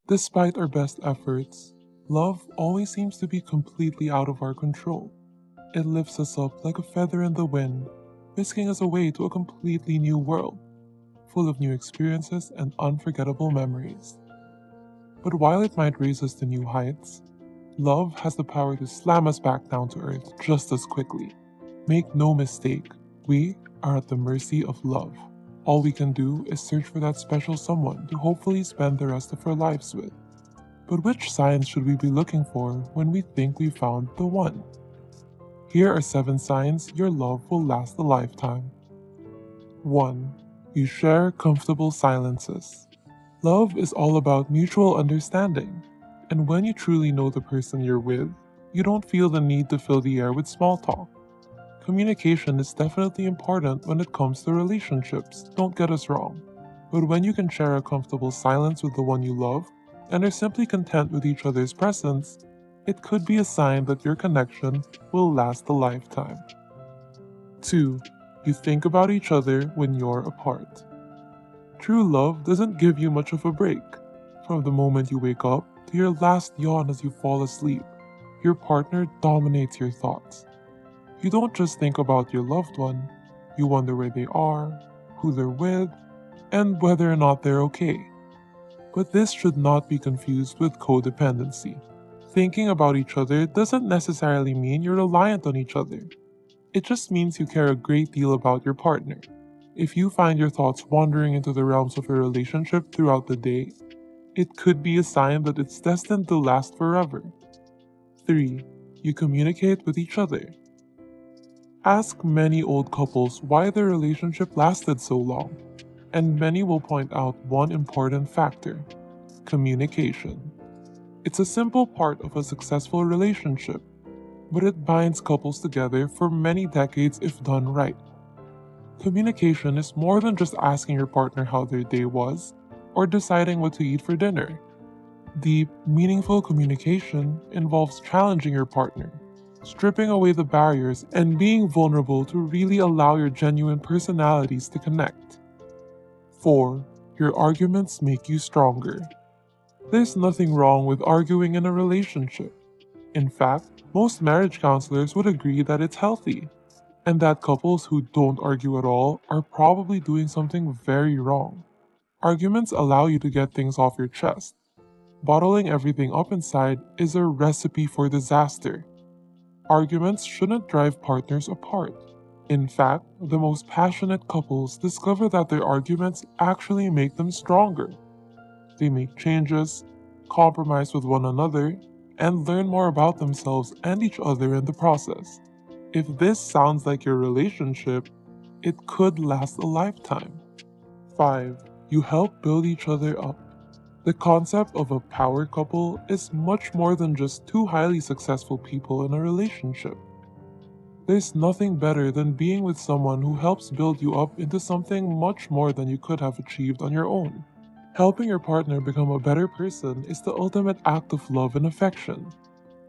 Despite our best efforts, love always seems to be completely out of our control. It lifts us up like a feather in the wind, whisking us away to a completely new world, full of new experiences and unforgettable memories. But while it might raise us to new heights, love has the power to slam us back down to earth just as quickly. Make no mistake, we are at the mercy of love. All we can do is search for that special someone to hopefully spend the rest of our lives with. But which signs should we be looking for when we think we found the one? Here are 7 signs your love will last a lifetime. 1. You share comfortable silences. Love is all about mutual understanding, and when you truly know the person you're with, you don't feel the need to fill the air with small talk. Communication is definitely important when it comes to relationships, don't get us wrong. But when you can share a comfortable silence with the one you love, and are simply content with each other's presence, it could be a sign that your connection will last a lifetime. 2. You think about each other when you're apart. True love doesn't give you much of a break. From the moment you wake up to your last yawn as you fall asleep, your partner dominates your thoughts. You don't just think about your loved one, you wonder where they are, who they're with, and whether or not they're okay. But this should not be confused with codependency. Thinking about each other doesn't necessarily mean you're reliant on each other. It just means you care a great deal about your partner. If you find your thoughts wandering into the realms of a relationship throughout the day, it could be a sign that it's destined to last forever. 3. You communicate with each other. Ask many old couples why their relationship lasted so long, and many will point out one important factor: communication. It's a simple part of a successful relationship, but it binds couples together for many decades if done right. Communication is more than just asking your partner how their day was or deciding what to eat for dinner. Deep, meaningful communication involves challenging your partner, stripping away the barriers, and being vulnerable to really allow your genuine personalities to connect. 4. Your arguments make you stronger. There's nothing wrong with arguing in a relationship. In fact, most marriage counselors would agree that it's healthy, and that couples who don't argue at all are probably doing something very wrong. Arguments allow you to get things off your chest. Bottling everything up inside is a recipe for disaster. Arguments shouldn't drive partners apart. In fact, the most passionate couples discover that their arguments actually make them stronger. They make changes, compromise with one another, and learn more about themselves and each other in the process. If this sounds like your relationship, it could last a lifetime. 5. You help build each other up. The concept of a power couple is much more than just two highly successful people in a relationship. There's nothing better than being with someone who helps build you up into something much more than you could have achieved on your own. Helping your partner become a better person is the ultimate act of love and affection.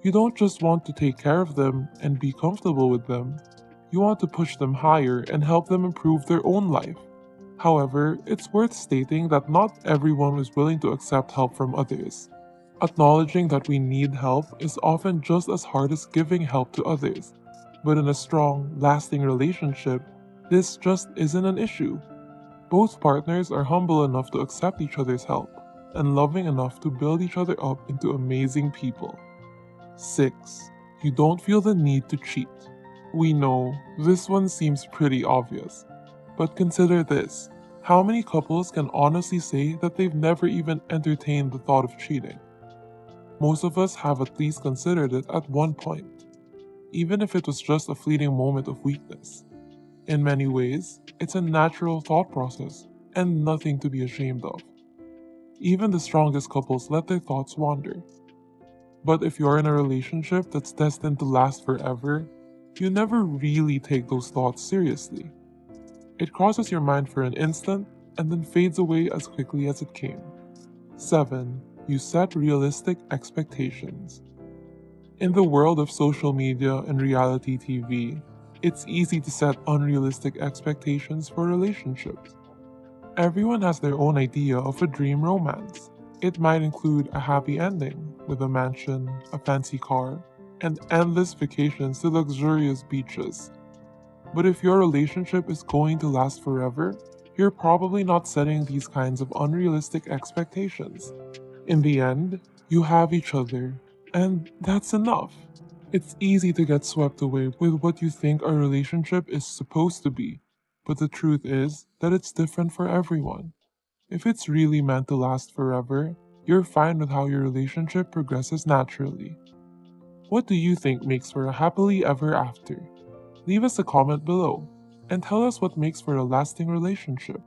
You don't just want to take care of them and be comfortable with them, you want to push them higher and help them improve their own life. However, it's worth stating that not everyone is willing to accept help from others. Acknowledging that we need help is often just as hard as giving help to others. But in a strong, lasting relationship, this just isn't an issue. Both partners are humble enough to accept each other's help, and loving enough to build each other up into amazing people. 6. You don't feel the need to cheat. We know, this one seems pretty obvious. But consider this: how many couples can honestly say that they've never even entertained the thought of cheating? Most of us have at least considered it at one point, even if it was just a fleeting moment of weakness. In many ways, it's a natural thought process and nothing to be ashamed of. Even the strongest couples let their thoughts wander. But if you're in a relationship that's destined to last forever, you never really take those thoughts seriously. It crosses your mind for an instant and then fades away as quickly as it came. 7. You set realistic expectations. In the world of social media and reality TV, it's easy to set unrealistic expectations for relationships. Everyone has their own idea of a dream romance. It might include a happy ending with a mansion, a fancy car, and endless vacations to luxurious beaches. But if your relationship is going to last forever, you're probably not setting these kinds of unrealistic expectations. In the end, you have each other, and that's enough. It's easy to get swept away with what you think a relationship is supposed to be, but the truth is that it's different for everyone. If it's really meant to last forever, you're fine with how your relationship progresses naturally. What do you think makes for a happily ever after? Leave us a comment below and tell us what makes for a lasting relationship.